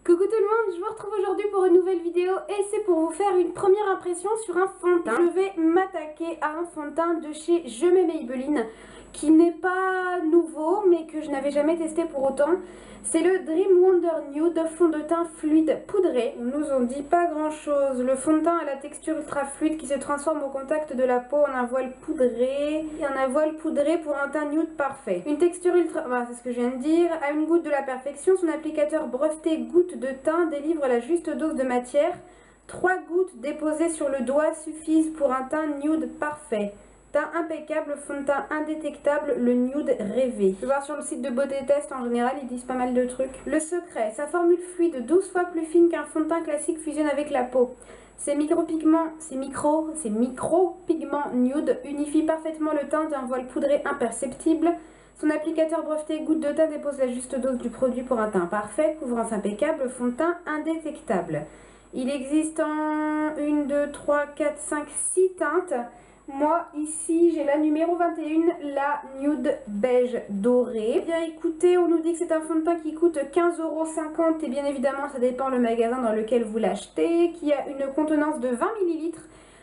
Coucou tout le monde, je vous retrouve aujourd'hui pour une nouvelle vidéo et c'est pour vous faire une première impression sur un fond de teint. Je vais m'attaquer à un fond de teint de chez Je mets Maybelline qui n'est pas nouveau mais que je n'avais jamais testé pour autant. C'est le Dream Wonder Nude fond de teint fluide poudré. On nous en dit pas grand chose. Le fond de teint a la texture ultra fluide qui se transforme au contact de la peau en un voile poudré. Et un voile poudré pour un teint nude parfait. Une texture ultra... Voilà, c'est ce que je viens de dire. À une goutte de la perfection, son applicateur breveté goutte de teint délivre la juste dose de matière. 3 gouttes déposées sur le doigt suffisent pour un teint nude parfait. Teint impeccable, fond de teint indétectable, le nude rêvé. Je vais voir sur le site de Beauté Test, en général ils disent pas mal de trucs. Le secret, sa formule fluide 12 fois plus fine qu'un fond de teint classique fusionne avec la peau. Ces micro-pigments nude unifient parfaitement le teint d'un voile poudré imperceptible. Son applicateur breveté goutte de teint dépose la juste dose du produit pour un teint parfait, couvrance impeccable, fond de teint indétectable. Il existe en 1, 2, 3, 4, 5, 6 teintes. Moi ici j'ai la numéro 21, la nude beige doré. Bien écoutez, on nous dit que c'est un fond de teint qui coûte 15,50 € et bien évidemment ça dépend le magasin dans lequel vous l'achetez, qui a une contenance de 20 ml.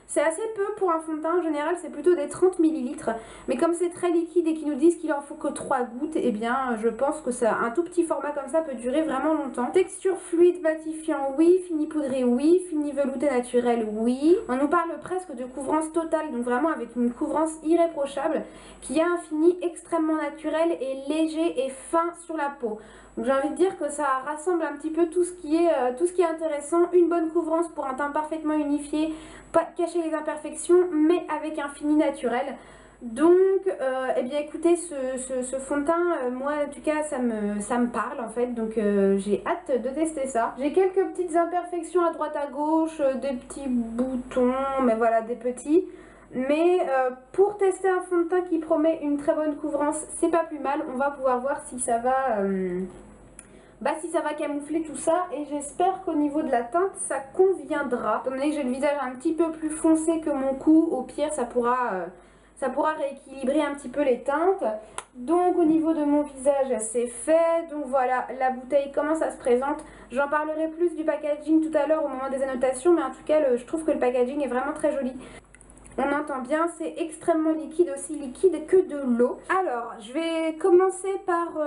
C'est assez peu pour un fond de teint, en général c'est plutôt des 30 ml. Mais comme c'est très liquide et qu'ils nous disent qu'il en faut que 3 gouttes, et bien je pense que ça, un tout petit format comme ça peut durer vraiment longtemps. Texture fluide, matifiant, oui. Fini poudré, oui. Fini velouté naturel, oui. On nous parle presque de couvrance totale, donc vraiment avec une couvrance irréprochable, qui a un fini extrêmement naturel et léger et fin sur la peau. Donc j'ai envie de dire que ça rassemble un petit peu tout ce qui est intéressant. Une bonne couvrance pour un teint parfaitement unifié, pas cacher les imperfections, mais avec un fini naturel. Donc, eh bien écoutez, ce fond de teint, moi en tout cas, ça me parle en fait. Donc j'ai hâte de tester ça. J'ai quelques petites imperfections à droite à gauche, des petits boutons, mais voilà, des petits. Mais pour tester un fond de teint qui promet une très bonne couvrance, c'est pas plus mal. On va pouvoir voir si ça va... si ça va camoufler tout ça, et j'espère qu'au niveau de la teinte ça conviendra. Étant donné que j'ai le visage un petit peu plus foncé que mon cou, au pire ça pourra rééquilibrer un petit peu les teintes. Donc au niveau de mon visage c'est fait. Donc voilà, la bouteille comment ça se présente. J'en parlerai plus du packaging tout à l'heure au moment des annotations, mais en tout cas je trouve que le packaging est vraiment très joli. On entend bien, c'est extrêmement liquide, aussi liquide que de l'eau. Alors, je vais commencer par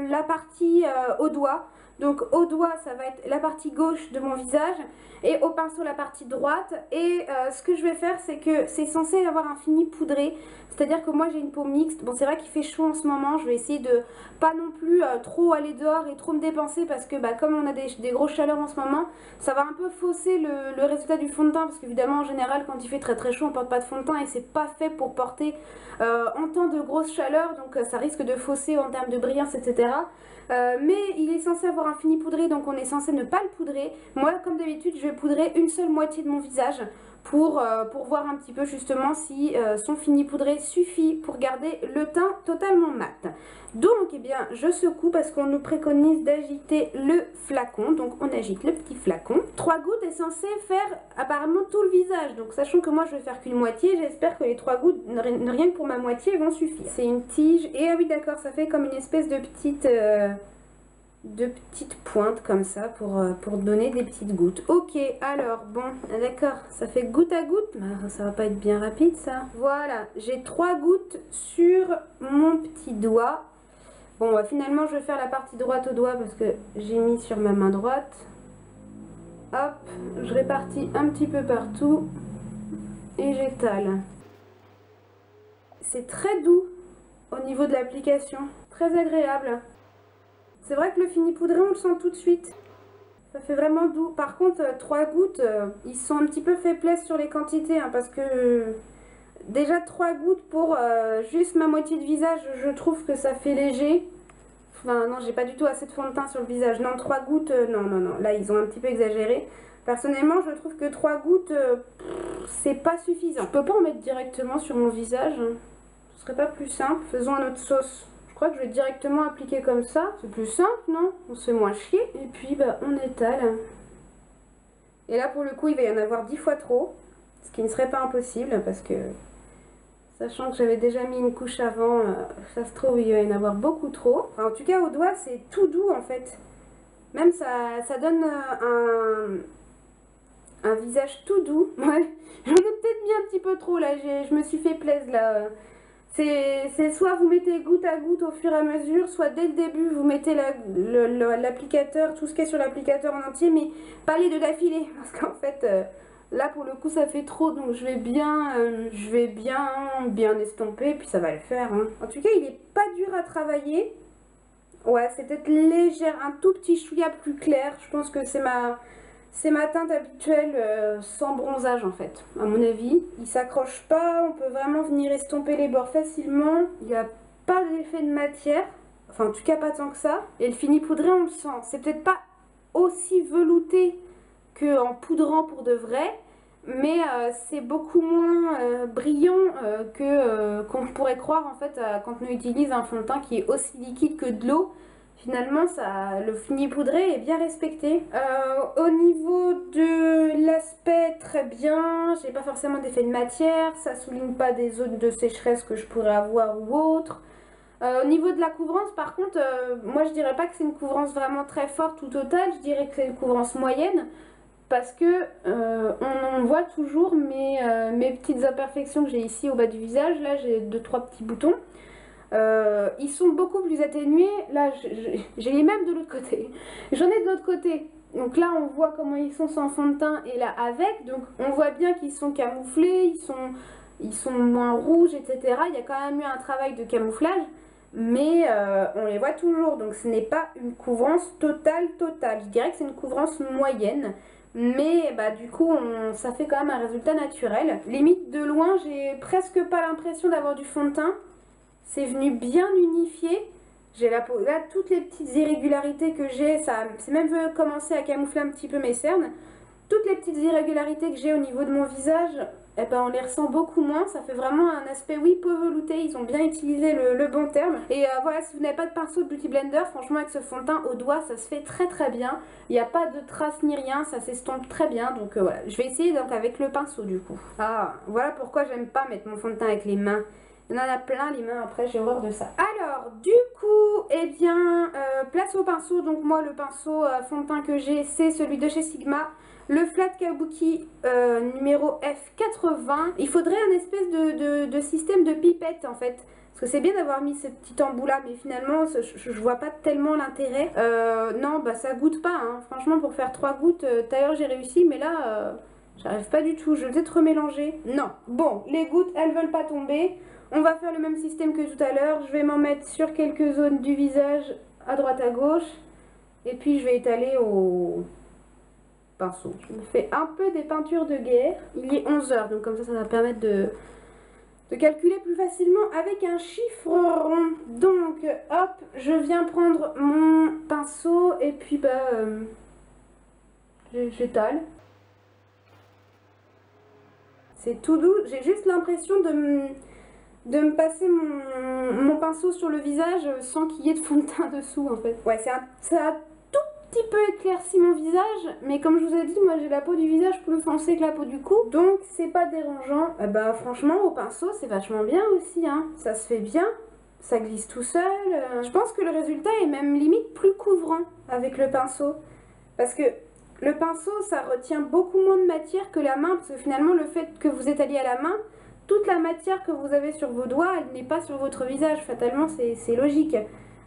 la partie au doigt. Donc au doigt, ça va être la partie gauche de mon visage et au pinceau la partie droite. Et ce que je vais faire, c'est que c'est censé avoir un fini poudré. C'est-à-dire que moi j'ai une peau mixte. Bon, c'est vrai qu'il fait chaud en ce moment. Je vais essayer de pas non plus trop aller dehors et trop me dépenser parce que comme on a des grosses chaleurs en ce moment, ça va un peu fausser le résultat du fond de teint. Parce qu'évidemment en général quand il fait très chaud on porte pas de fond de teint et c'est pas fait pour porter en temps de grosse chaleur. Donc ça risque de fausser en termes de brillance, etc. Mais il est censé avoir un fini poudré, donc on est censé ne pas le poudrer. Moi comme d'habitude je vais poudrer une seule moitié de mon visage pour voir un petit peu justement si son fini poudré suffit pour garder le teint totalement mat. Donc eh bien je secoue parce qu'on nous préconise d'agiter le flacon. Donc on agite le petit flacon. 3 gouttes est censé faire apparemment tout le visage. Donc sachant que moi je vais faire qu'une moitié, j'espère que les 3 gouttes, rien que pour ma moitié, vont suffire. C'est une tige et ah oui d'accord, ça fait comme une espèce de petites pointes comme ça pour donner des petites gouttes. Ok, alors bon, d'accord, ça fait goutte à goutte, mais ça va pas être bien rapide ça. Voilà, j'ai 3 gouttes sur mon petit doigt. Bon, finalement je vais faire la partie droite au doigt parce que j'ai mis sur ma main droite. Hop, je répartis un petit peu partout et j'étale. C'est très doux au niveau de l'application, très agréable. C'est vrai que le fini poudré, on le sent tout de suite. Ça fait vraiment doux. Par contre, 3 gouttes, ils sont un petit peu faiblesses sur les quantités. Parce que déjà 3 gouttes pour juste ma moitié de visage, je trouve que ça fait léger. Enfin, non, j'ai pas du tout assez de fond de teint sur le visage. Non, 3 gouttes, non. Là, ils ont un petit peu exagéré. Personnellement, je trouve que 3 gouttes, c'est pas suffisant. Je peux pas en mettre directement sur mon visage. Ce serait pas plus simple. Faisons un autre sauce. Je crois que je vais directement appliquer comme ça. C'est plus simple, non? On se fait moins chier. Et puis, on étale. Et là, pour le coup, il va y en avoir 10 fois trop. Ce qui ne serait pas impossible parce que, sachant que j'avais déjà mis une couche avant, ça se trouve, il va y en avoir beaucoup trop. Enfin, en tout cas, au doigt, c'est tout doux, en fait. Même ça donne un visage tout doux. Ouais, j'en ai peut-être mis un petit peu trop là, je me suis fait plaisir là. C'est soit vous mettez goutte à goutte au fur et à mesure, soit dès le début vous mettez l'applicateur, tout ce qui est sur l'applicateur en entier, mais pas les deux d'affilée, parce qu'en fait là pour le coup ça fait trop, donc je vais bien estomper, puis ça va le faire. Hein. En tout cas il est pas dur à travailler. Ouais, c'est peut-être légère, un tout petit chouïa plus clair. Je pense que c'est ma teinte habituelle sans bronzage en fait, à mon avis. Il s'accroche pas, on peut vraiment venir estomper les bords facilement. Il n'y a pas d'effet de matière, enfin en tout cas pas tant que ça. Et le fini poudré on le sent, c'est peut-être pas aussi velouté qu'en poudrant pour de vrai, mais c'est beaucoup moins brillant qu'on pourrait croire en fait quand on utilise un fond de teint qui est aussi liquide que de l'eau. Finalement, le fini poudré est bien respecté. Au niveau de l'aspect, très bien. J'ai pas forcément d'effet de matière. Ça souligne pas des zones de sécheresse que je pourrais avoir ou autre. Au niveau de la couvrance, par contre, moi je dirais pas que c'est une couvrance vraiment très forte ou totale. Je dirais que c'est une couvrance moyenne. Parce que on voit toujours mes petites imperfections que j'ai ici au bas du visage. Là, j'ai 2-3 petits boutons. Ils sont beaucoup plus atténués. Là, j'ai les mêmes de l'autre côté. J'en ai de l'autre côté. Donc là, on voit comment ils sont sans fond de teint et là avec. Donc on voit bien qu'ils sont camouflés, ils sont moins rouges, etc. Il y a quand même eu un travail de camouflage. Mais on les voit toujours. Donc ce n'est pas une couvrance totale. Je dirais que c'est une couvrance moyenne. Mais bah, du coup, ça fait quand même un résultat naturel. Limite, de loin, j'ai presque pas l'impression d'avoir du fond de teint. C'est venu bien unifier. J'ai là toutes les petites irrégularités que j'ai, c'est même commencé à camoufler un petit peu mes cernes. Toutes les petites irrégularités que j'ai au niveau de mon visage, eh ben, on les ressent beaucoup moins. Ça fait vraiment un aspect, oui, peu velouté. Ils ont bien utilisé le bon terme. Et voilà, si vous n'avez pas de pinceau de Beauty Blender, franchement, avec ce fond de teint au doigt, ça se fait très bien. Il n'y a pas de traces ni rien, ça s'estompe très bien. Donc voilà, je vais essayer donc avec le pinceau du coup. Ah, voilà pourquoi j'aime pas mettre mon fond de teint avec les mains. Il y en a plein les mains, après j'ai horreur de ça. Alors du coup, eh bien, place au pinceau. Donc moi le pinceau fond de teint que j'ai, c'est celui de chez Sigma. Le Flat Kabuki numéro F80. Il faudrait un espèce de système de pipette en fait. Parce que c'est bien d'avoir mis ce petit embout là, mais finalement je vois pas tellement l'intérêt. Non, bah ça goûte pas, hein. Franchement pour faire 3 gouttes, d'ailleurs j'ai réussi, mais là... j'arrive pas du tout, je vais peut-être remélanger. Non, bon, les gouttes, elles veulent pas tomber. On va faire le même système que tout à l'heure. Je vais m'en mettre sur quelques zones du visage, à droite, à gauche. Et puis je vais étaler au pinceau. Je me fais un peu des peintures de guerre. Il est 11 h, donc comme ça va permettre de calculer plus facilement avec un chiffre rond. Donc, hop, je viens prendre mon pinceau et puis bah, j'étale. C'est tout doux, j'ai juste l'impression de me passer mon pinceau sur le visage sans qu'il y ait de fond de teint dessous en fait. Ouais, ça a tout petit peu éclairci mon visage, mais comme je vous ai dit, moi j'ai la peau du visage plus foncée que la peau du cou, donc c'est pas dérangeant. Bah franchement au pinceau c'est vachement bien aussi, hein. Ça se fait bien, ça glisse tout seul. Je pense que le résultat est même limite plus couvrant avec le pinceau, parce que le pinceau, ça retient beaucoup moins de matière que la main, parce que finalement, le fait que vous étaliez à la main, toute la matière que vous avez sur vos doigts, elle n'est pas sur votre visage. Fatalement, c'est logique.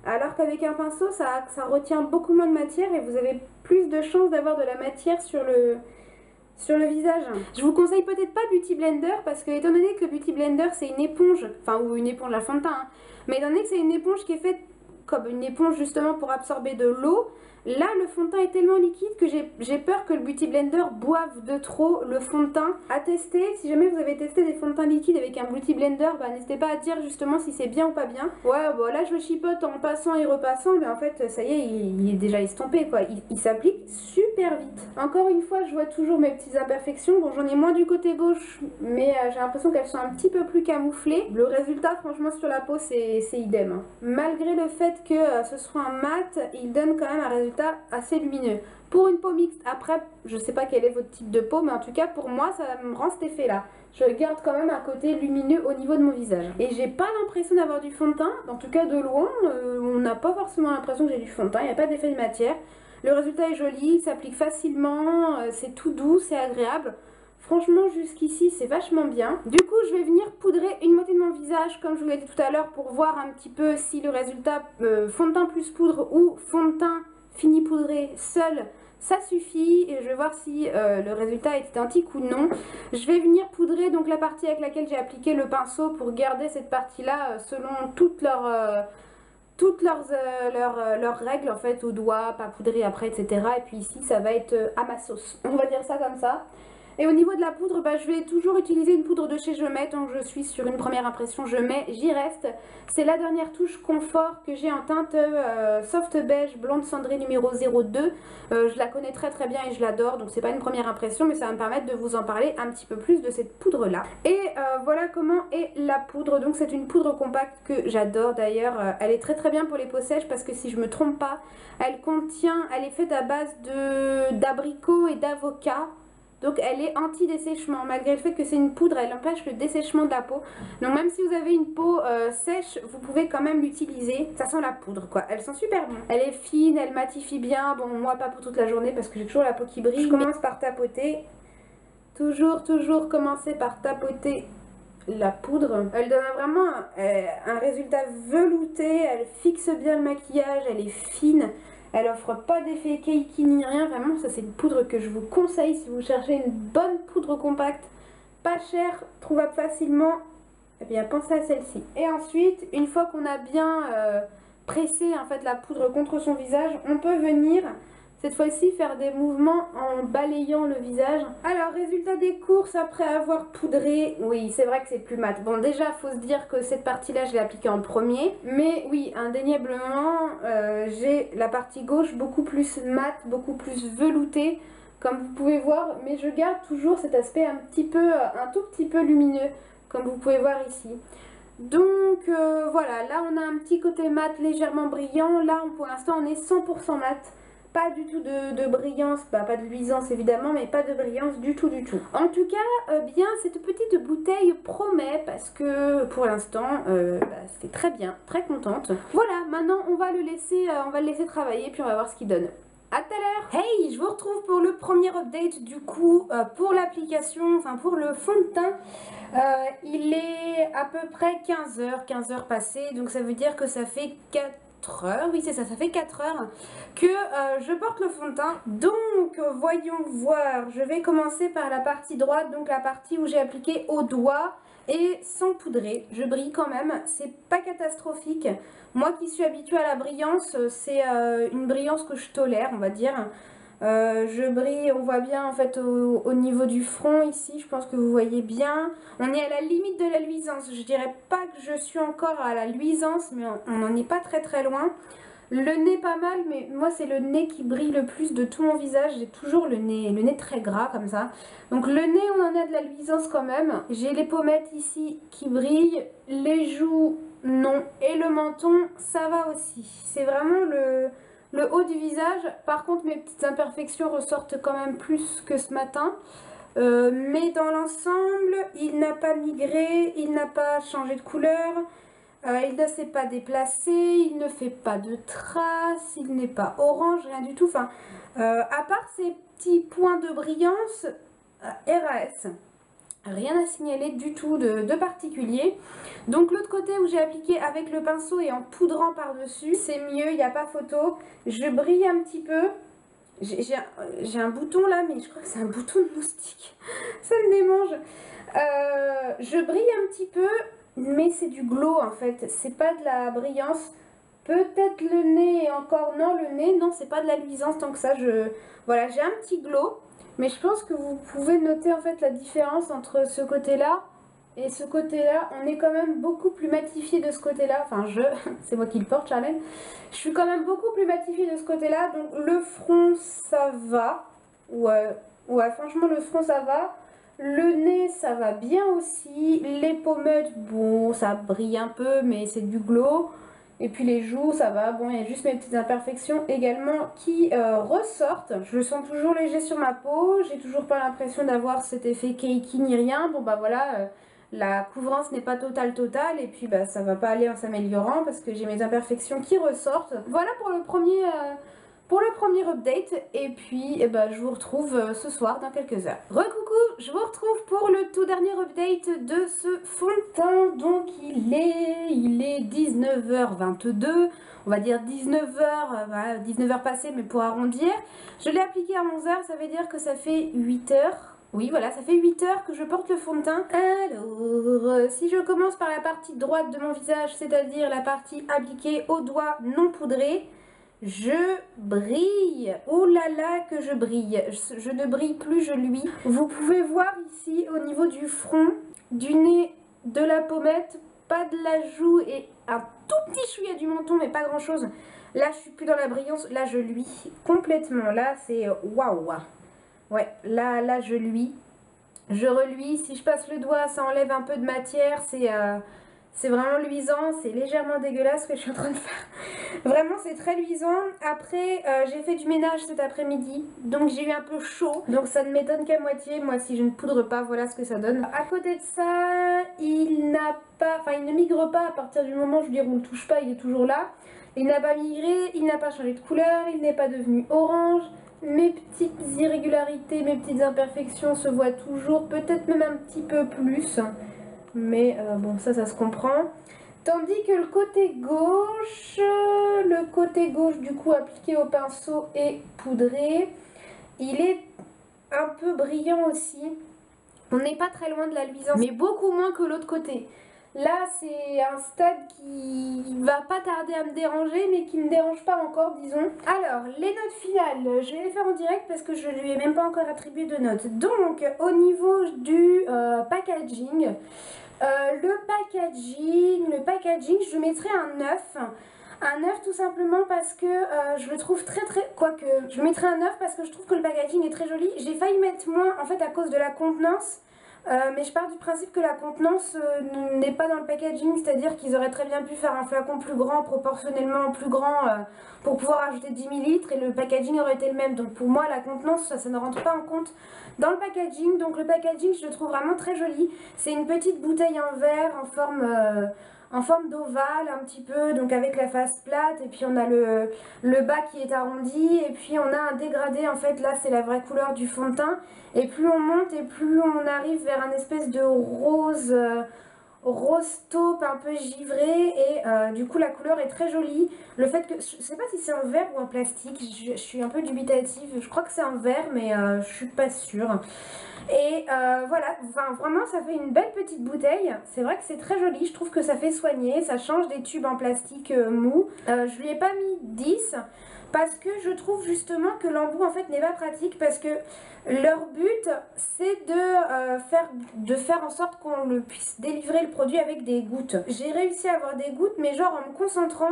Alors qu'avec un pinceau, ça retient beaucoup moins de matière et vous avez plus de chances d'avoir de la matière sur le visage. Je vous conseille peut-être pas Beauty Blender, parce que étant donné que Beauty Blender, c'est une éponge, enfin, ou une éponge à fond de teint, hein, mais étant donné que c'est une éponge qui est faite comme une éponge justement pour absorber de l'eau, là le fond de teint est tellement liquide que j'ai peur que le Beauty Blender boive de trop le fond de teint. À tester, si jamais vous avez testé des fonds de teint liquides avec un Beauty Blender, bah, n'hésitez pas à dire justement si c'est bien ou pas bien. Ouais, bon là je chipote en passant et repassant, mais en fait ça y est, il est déjà estompé quoi, il s'applique super vite. Encore une fois, je vois toujours mes petites imperfections, bon j'en ai moins du côté gauche, mais j'ai l'impression qu'elles sont un petit peu plus camouflées. Le résultat franchement sur la peau c'est idem, hein. Malgré le fait que ce soit un mat, il donne quand même un résultat assez lumineux. Pour une peau mixte, après, je sais pas quel est votre type de peau, mais en tout cas pour moi ça me rend cet effet là. Je garde quand même un côté lumineux au niveau de mon visage. Et j'ai pas l'impression d'avoir du fond de teint, en tout cas de loin, on n'a pas forcément l'impression que j'ai du fond de teint, il n'y a pas d'effet de matière. Le résultat est joli, il s'applique facilement, c'est tout doux, c'est agréable. Franchement, jusqu'ici, c'est vachement bien. Du coup, je vais venir poudrer une moitié de mon visage, comme je vous l'ai dit tout à l'heure, pour voir un petit peu si le résultat fond de teint plus poudre ou fond de teint fini poudré seul, ça suffit. Et je vais voir si le résultat est identique ou non. Je vais venir poudrer donc la partie avec laquelle j'ai appliqué le pinceau pour garder cette partie-là selon toutes leurs règles en fait, au doigt, pas poudrer après, etc. Et puis ici, ça va être à ma sauce. On va dire ça comme ça. Et au niveau de la poudre, je vais toujours utiliser une poudre de chez Je Mets. Tant que je suis sur une première impression Je Mets, j'y reste. C'est la dernière touche confort que j'ai en teinte soft beige blonde cendrée numéro 02. Je la connais très très bien et je l'adore. Donc c'est pas une première impression, mais ça va me permettre de vous en parler un petit peu plus de cette poudre là. Et voilà comment est la poudre. Donc c'est une poudre compacte que j'adore d'ailleurs. Elle est très très bien pour les peaux sèches parce que si je me trompe pas, elle est faite à base d'abricots et d'avocat. Donc elle est anti-dessèchement, malgré le fait que c'est une poudre, elle empêche le dessèchement de la peau. Donc même si vous avez une peau sèche, vous pouvez quand même l'utiliser. Ça sent la poudre quoi, elle sent super bon. Elle est fine, elle matifie bien. Bon, moi pas pour toute la journée parce que j'ai toujours la peau qui brille. Je commence par tapoter. Toujours commencer par tapoter la poudre. Elle donne vraiment un résultat velouté, elle fixe bien le maquillage, elle est fine. Elle offre pas d'effet cakey ni rien, vraiment ça c'est une poudre que je vous conseille si vous cherchez une bonne poudre compacte, pas chère, trouvable facilement, eh bien pensez à celle-ci. Et ensuite, une fois qu'on a bien pressé en fait la poudre contre son visage, on peut venir cette fois-ci faire des mouvements en balayant le visage. Alors résultat des courses après avoir poudré, oui c'est vrai que c'est plus mat. Bon déjà faut se dire que cette partie là je l'ai appliquée en premier. Mais oui indéniablement j'ai la partie gauche beaucoup plus mat, beaucoup plus veloutée comme vous pouvez voir. Mais je garde toujours cet aspect un tout petit peu lumineux comme vous pouvez voir ici. Donc voilà, là on a un petit côté mat légèrement brillant. Là pour l'instant on est 100% mat. Pas du tout de brillance, pas de luisance évidemment, mais pas de brillance du tout. En tout cas, bien cette petite bouteille promet parce que pour l'instant, c'est très bien, très contente. Voilà, maintenant on va le laisser travailler puis on va voir ce qu'il donne. A tout à l'heure. Hey, je vous retrouve pour le premier update du coup pour l'application, enfin pour le fond de teint. Il est à peu près 15 heures passées, donc ça veut dire que ça fait 4 heures, oui c'est ça, ça fait 4 heures que je porte le fond de teint. Donc voyons voir, je vais commencer par la partie droite, donc la partie où j'ai appliqué au doigt et sans poudrer. Je brille quand même, c'est pas catastrophique. Moi qui suis habituée à la brillance, c'est une brillance que je tolère on va dire. Je brille, on voit bien en fait au niveau du front ici, je pense que vous voyez bien. On est à la limite de la luisance, je dirais pas que je suis encore à la luisance, mais on n'en est pas très loin. Le nez pas mal, mais moi c'est le nez qui brille le plus de tout mon visage. J'ai toujours le nez très gras comme ça. Donc le nez on en a de la luisance quand même. J'ai les pommettes ici qui brillent, les joues non, et le menton ça va aussi. C'est vraiment le haut du visage. Par contre mes petites imperfections ressortent quand même plus que ce matin. Mais dans l'ensemble il n'a pas migré, il n'a pas changé de couleur. Il ne s'est pas déplacé, il ne fait pas de traces, il n'est pas orange, rien du tout. Enfin, à part ces petits points de brillance, RAS, rien à signaler du tout de particulier. Donc l'autre côté où j'ai appliqué avec le pinceau et en poudrant par-dessus, c'est mieux, il n'y a pas photo. Je brille un petit peu. J'ai un bouton là, mais je crois que c'est un bouton de moustique. Ça me démange. Je brille un petit peu. Mais c'est du glow en fait, c'est pas de la brillance. Peut-être le nez et encore non, le nez, non, c'est pas de la luisance tant que ça. Voilà, j'ai un petit glow, mais je pense que vous pouvez noter en fait la différence entre ce côté-là et ce côté-là. On est quand même beaucoup plus matifié de ce côté-là. Enfin, c'est moi qui le porte, Charlène. Je suis quand même beaucoup plus matifiée de ce côté-là. Donc le front, ça va. Ouais, franchement, le front, ça va. Le nez ça va bien aussi, les pommettes bon ça brille un peu mais c'est du glow. Et puis les joues ça va, bon il y a juste mes petites imperfections également qui ressortent. Je le sens toujours léger sur ma peau, j'ai toujours pas l'impression d'avoir cet effet cakey ni rien. Bon bah voilà, la couvrance n'est pas totale et puis ça va pas aller en s'améliorant parce que j'ai mes imperfections qui ressortent. Voilà pour le pour le premier update et puis je vous retrouve ce soir dans quelques heures. Recoucou, je vous retrouve pour le tout dernier update de ce fond de teint. Donc il est 19h22, on va dire 19h, voilà, 19h passées mais pour arrondir. Je l'ai appliqué à 11h, ça veut dire que ça fait 8 heures. Oui, voilà, ça fait 8 heures que je porte le fond de teint. Alors, si je commence par la partie droite de mon visage, c'est-à-dire la partie appliquée au doigt non poudré, je brille. Oh là là que je brille. Je ne brille plus, je luis. Vous pouvez voir ici au niveau du front, du nez, de la pommette, pas de la joue et un tout petit chouïa du menton, mais pas grand-chose. Là, je suis plus dans la brillance. Là, je luis complètement. Là, c'est waouh. Ouais, là je luis. Je reluis. Si je passe le doigt, ça enlève un peu de matière. C'est vraiment luisant. C'est légèrement dégueulasse ce que je suis en train de faire. Vraiment, c'est très luisant. Après, j'ai fait du ménage cet après-midi. Donc, j'ai eu un peu chaud. Donc, ça ne m'étonne qu'à moitié. Moi, si je ne poudre pas, voilà ce que ça donne. À côté de ça, il ne migre pas à partir du moment, je veux dire, où on ne le touche pas. Il est toujours là. Il n'a pas migré. Il n'a pas changé de couleur. Il n'est pas devenu orange. Mes petites irrégularités, mes petites imperfections se voient toujours, peut-être même un petit peu plus, mais bon, ça se comprend. Tandis que le côté gauche du coup appliqué au pinceau et poudré, il est un peu brillant aussi. On n'est pas très loin de la luisance, mais beaucoup moins que l'autre côté. Là, c'est un stade qui va pas tarder à me déranger, mais qui me dérange pas encore, disons. Alors, les notes finales, je vais les faire en direct parce que je lui ai même pas encore attribué de notes. Donc, au niveau du packaging, le packaging, je mettrai un 9. Un 9 tout simplement parce que je le trouve quoique, je mettrai un 9 parce que je trouve que le packaging est très joli. J'ai failli mettre moins en fait à cause de la contenance. Mais je pars du principe que la contenance n'est pas dans le packaging, c'est-à-dire qu'ils auraient très bien pu faire un flacon plus grand, proportionnellement plus grand, pour pouvoir ajouter 10 ml et le packaging aurait été le même. Donc pour moi la contenance ça ne rentre pas en compte dans le packaging. Donc le packaging je le trouve vraiment très joli. C'est une petite bouteille en verre en forme d'ovale un petit peu, donc avec la face plate, et puis on a le bas qui est arrondi, et puis on a un dégradé, en fait là c'est la vraie couleur du fond de teint, et plus on monte et plus on arrive vers un espèce de rose taupe un peu givré, et du coup la couleur est très jolie. Le fait que, je sais pas si c'est en verre ou en plastique, je suis un peu dubitative, je crois que c'est en verre mais je suis pas sûre. Et voilà, enfin, vraiment ça fait une belle petite bouteille, c'est vrai que c'est très joli, je trouve que ça fait soigner, ça change des tubes en plastique mou. Je lui ai pas mis 10 parce que je trouve justement que l'embout en fait n'est pas pratique, parce que leur but c'est de faire en sorte qu'on puisse délivrer le produit avec des gouttes. J'ai réussi à avoir des gouttes mais genre en me concentrant,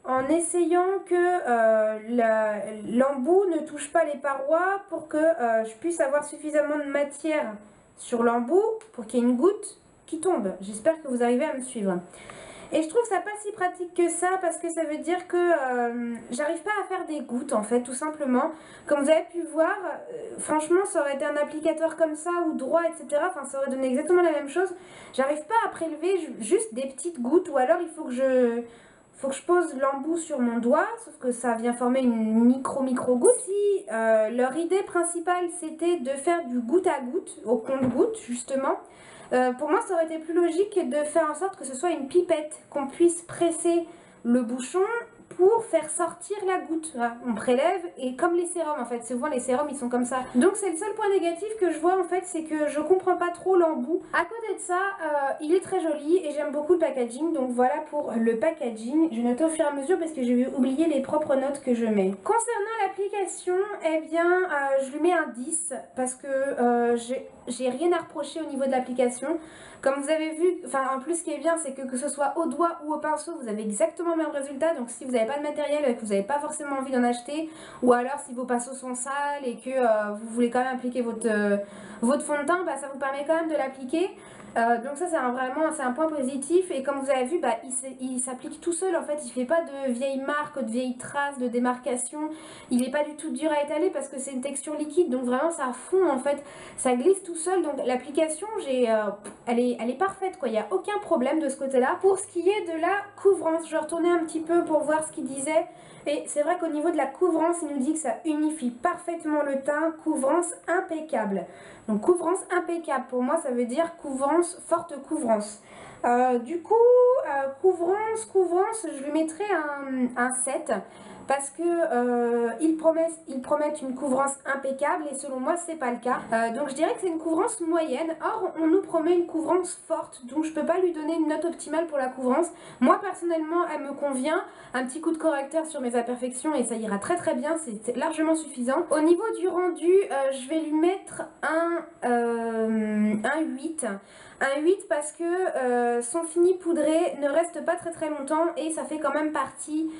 en essayant que l'embout ne touche pas les parois pour que je puisse avoir suffisamment de matière sur l'embout pour qu'il y ait une goutte qui tombe. J'espère que vous arrivez à me suivre. Et je trouve ça pas si pratique que ça, parce que ça veut dire que j'arrive pas à faire des gouttes en fait, tout simplement. Comme vous avez pu voir, franchement ça aurait été un applicateur comme ça ou droit, etc. Enfin ça aurait donné exactement la même chose. J'arrive pas à prélever juste des petites gouttes, ou alors il faut que je pose l'embout sur mon doigt, sauf que ça vient former une micro goutte. Si leur idée principale c'était de faire du goutte à goutte, au compte-goutte justement, pour moi ça aurait été plus logique de faire en sorte que ce soit une pipette, qu'on puisse presser le bouchon pour faire sortir la goutte. Voilà, on prélève, et comme les sérums en fait, souvent les sérums ils sont comme ça. Donc c'est le seul point négatif que je vois en fait, c'est que je comprends pas trop l'embout. À côté de ça, il est très joli et j'aime beaucoup le packaging, donc voilà pour le packaging. Je note au fur et à mesure parce que j'ai oublié les propres notes que je mets. Concernant l'application, eh bien je lui mets un 10 parce que j'ai rien à reprocher au niveau de l'application. Comme vous avez vu, enfin en plus ce qui est bien c'est que ce soit au doigt ou au pinceau, vous avez exactement le même résultat. Donc si vous n'avez pas de matériel et que vous n'avez pas forcément envie d'en acheter, ou alors si vos pinceaux sont sales et que vous voulez quand même appliquer votre fond de teint, bah, ça vous permet quand même de l'appliquer. Donc ça c'est vraiment c'est un point positif et comme vous avez vu bah, il s'applique tout seul en fait, il fait pas de vieilles marques, de vieilles traces, de démarcation, il est pas du tout dur à étaler parce que c'est une texture liquide donc vraiment ça fond en fait, ça glisse tout seul donc l'application elle est parfaite quoi, il n'y a aucun problème de ce côté là. Pour ce qui est de la couvrance, je retournais un petit peu pour voir ce qu'il disait. Et c'est vrai qu'au niveau de la couvrance, il nous dit que ça unifie parfaitement le teint, couvrance impeccable. Donc couvrance impeccable, pour moi ça veut dire couvrance, forte couvrance. Du coup, couvrance, je lui mettrai un 7 parce que ils promettent une couvrance impeccable et selon moi c'est pas le cas. Donc je dirais que c'est une couvrance moyenne. Or on nous promet une couvrance forte, donc je peux pas lui donner une note optimale pour la couvrance. Moi personnellement elle me convient. Un petit coup de correcteur sur mes imperfections et ça ira très très bien, c'est largement suffisant. Au niveau du rendu, je vais lui mettre un 8. Un 8 parce que son fini poudré ne reste pas très très longtemps et ça fait quand même partie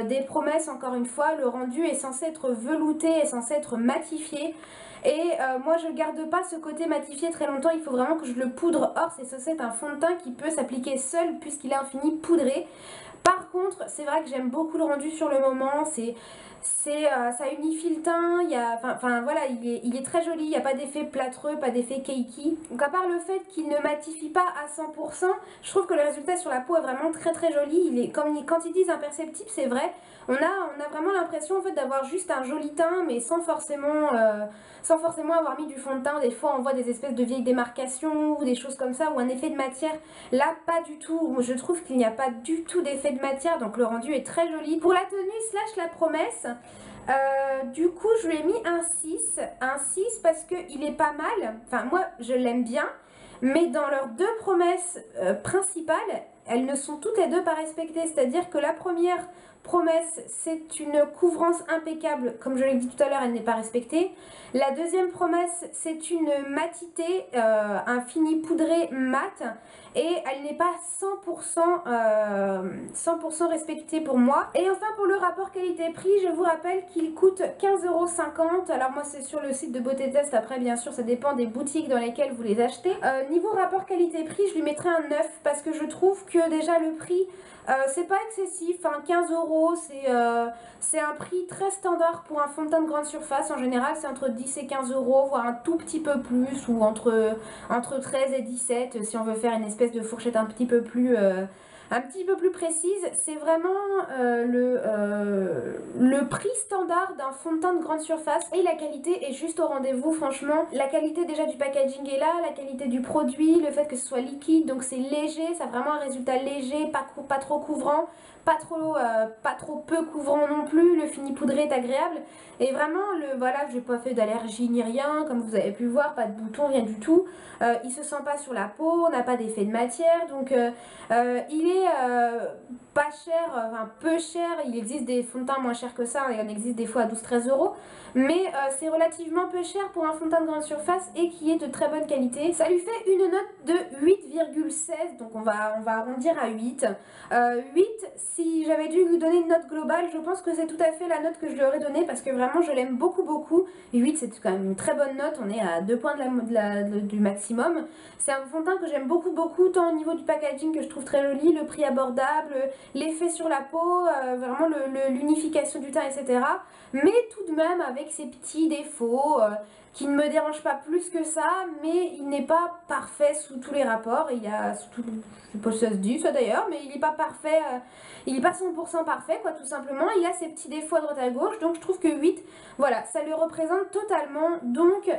des promesses. Encore une fois, le rendu est censé être velouté, est censé être matifié. Et moi je garde pas ce côté matifié très longtemps, il faut vraiment que je le poudre. Or c'est censé être un fond de teint qui peut s'appliquer seul puisqu'il a un fini poudré. Par contre, c'est vrai que j'aime beaucoup le rendu sur le moment, ça unifie le teint, enfin voilà, il est très joli, il n'y a pas d'effet plâtreux, pas d'effet cakey. Donc à part le fait qu'il ne matifie pas à 100%, je trouve que le résultat sur la peau est vraiment très très joli. Quand ils disent imperceptible, c'est vrai, on a vraiment l'impression en fait d'avoir juste un joli teint, mais sans forcément avoir mis du fond de teint. Des fois on voit des espèces de vieilles démarcations ou des choses comme ça, ou un effet de matière. Là pas du tout, je trouve qu'il n'y a pas du tout d'effet de matière, donc le rendu est très joli. Pour la tenue slash la promesse, du coup je lui ai mis un 6 parce qu'il est pas mal, enfin moi je l'aime bien, mais dans leurs deux promesses principales, elles ne sont toutes les deux pas respectées, c'est-à-dire que la première promesse c'est une couvrance impeccable, comme je l'ai dit tout à l'heure, elle n'est pas respectée. La deuxième promesse c'est une matité, un fini poudré mat, et elle n'est pas 100% respectée pour moi. Et enfin pour le rapport qualité-prix, je vous rappelle qu'il coûte 15,50 €. Alors moi c'est sur le site de Beauté Test, après bien sûr ça dépend des boutiques dans lesquelles vous les achetez. Niveau rapport qualité-prix, je lui mettrai un 9 parce que je trouve que déjà le prix c'est pas excessif, hein, 15 € c'est un prix très standard pour un fond de teint de grande surface. En général c'est entre 10 et 15 €, voire un tout petit peu plus, ou entre 13 et 17 si on veut faire une espèce de fourchette un petit peu plus précise. C'est vraiment le prix standard d'un fond de teint de grande surface et la qualité est juste au rendez-vous. Franchement la qualité déjà du packaging est là, la qualité du produit, le fait que ce soit liquide donc c'est léger, ça a vraiment un résultat léger, pas trop couvrant, pas trop peu couvrant non plus, le fini poudré est agréable et vraiment voilà, j'ai pas fait d'allergie ni rien comme vous avez pu voir, pas de boutons, rien du tout. Il se sent pas sur la peau, on n'a pas d'effet de matière, donc il est pas cher, enfin peu cher. Il existe des fonds de teint moins chers que ça, il en existe des fois à 12-13 €, mais c'est relativement peu cher pour un fond de teint de grande surface et qui est de très bonne qualité. Ça lui fait une note de 8,16, donc on va arrondir à 8. 8, si j'avais dû lui donner une note globale, je pense que c'est tout à fait la note que je lui aurais donnée parce que vraiment je l'aime beaucoup. 8 c'est quand même une très bonne note, on est à 2 points du maximum. C'est un fond de teint que j'aime beaucoup, tant au niveau du packaging que je trouve très joli, le prix abordable, l'effet sur la peau, vraiment l'unification du teint, etc. Mais tout de même avec ses petits défauts qui ne me dérangent pas plus que ça, mais il n'est pas parfait sous tous les rapports. Il y a, je sais pas si ça se dit ça d'ailleurs, mais il n'est pas parfait, il n'est pas 100% parfait quoi, tout simplement. Il a ses petits défauts à droite à gauche, donc je trouve que 8, voilà, ça le représente totalement. Donc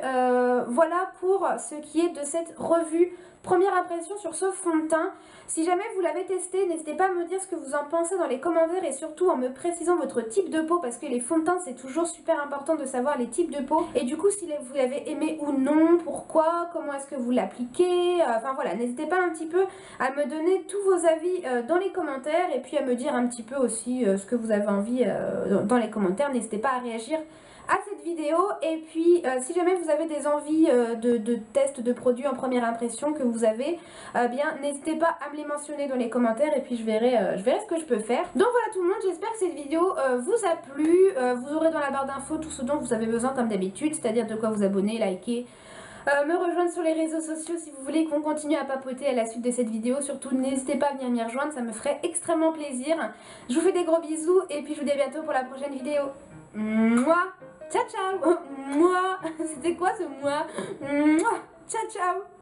voilà pour ce qui est de cette revue première impression sur ce fond de teint. Si jamais vous l'avez testé, n'hésitez pas à me dire ce que vous en pensez dans les commentaires et surtout en me précisant votre type de peau parce que les fonds de teint c'est toujours super important de savoir les types de peau et du coup si vous l'avez aimé ou non, pourquoi, comment est-ce que vous l'appliquez, enfin voilà, n'hésitez pas un petit peu à me donner tous vos avis dans les commentaires et puis à me dire un petit peu aussi ce que vous avez envie dans les commentaires. N'hésitez pas à réagir à cette vidéo et puis si jamais vous avez des envies de tests de produits en première impression que vous avez, bien n'hésitez pas à me les mentionner dans les commentaires et puis je verrai ce que je peux faire. Donc voilà tout le monde, j'espère que cette vidéo vous a plu. Vous aurez dans la barre d'infos tout ce dont vous avez besoin comme d'habitude, c'est-à-dire de quoi vous abonner, liker, me rejoindre sur les réseaux sociaux si vous voulez qu'on continue à papoter à la suite de cette vidéo. Surtout, n'hésitez pas à venir m'y rejoindre, ça me ferait extrêmement plaisir. Je vous fais des gros bisous et puis je vous dis à bientôt pour la prochaine vidéo. Mouah. Ciao ciao. Mouah. C'était quoi ce mouah? Mouah. Ciao ciao.